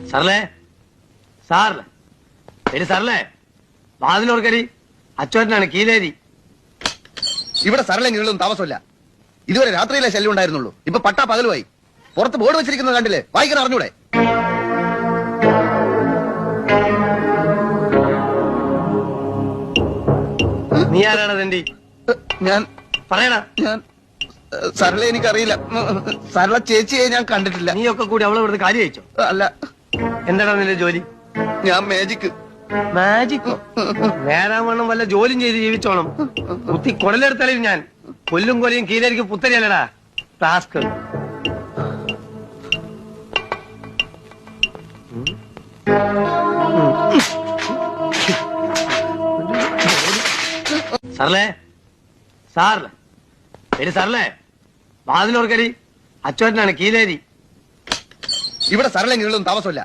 സാറല്ലേ സാറല്ലേ ശരി സാറല്ലേ വാതിലോർക്കരി അച്ചോട്ടനാണ് കീലേരി. ഇവിടെ സരളെങ്കിലും താമസമില്ല. ഇതുവരെ രാത്രിയിലെ ശല്യം ഉണ്ടായിരുന്നുള്ളൂ. ഇപ്പൊ പട്ടാ പകലുമായി. പുറത്ത് ബോർഡ് വെച്ചിരിക്കുന്നത് കണ്ടില്ലേ? വായിക്കാൻ അറിഞ്ഞൂടെ? നീ ആരാണ് തണ്ടി? ഞാൻ പറയണ. ഞാൻ സരള എനിക്കറിയില്ല. സരള ചേച്ചിയെ ഞാൻ കണ്ടിട്ടില്ല. നീയൊക്കെ കൂടി അവളെ ഇവിടുന്ന് കാര്യം അയച്ചോ? അല്ല, എന്താണ് നിന്റെ ജോലി? ഞാൻ മാജിക്. മാജിക്കോ? നേരാവണ്ണം വല്ല ജോലിയും ചെയ്ത് ജീവിച്ചോണം. കുത്തി കൊടലെടുത്തളയും ഞാൻ. കൊല്ലും കൊലയും കീലേരിക്ക് പുത്തരിയല്ലടാ ടാസ്ക്. സാറല്ലേ സാറല്ലേ ശരി സാറല്ലേ വാതിലോർക്കരി അച്ചോട്ടനാണ് കീലേരി. ഇവിടെ സരളെങ്കിലും താമസമില്ല.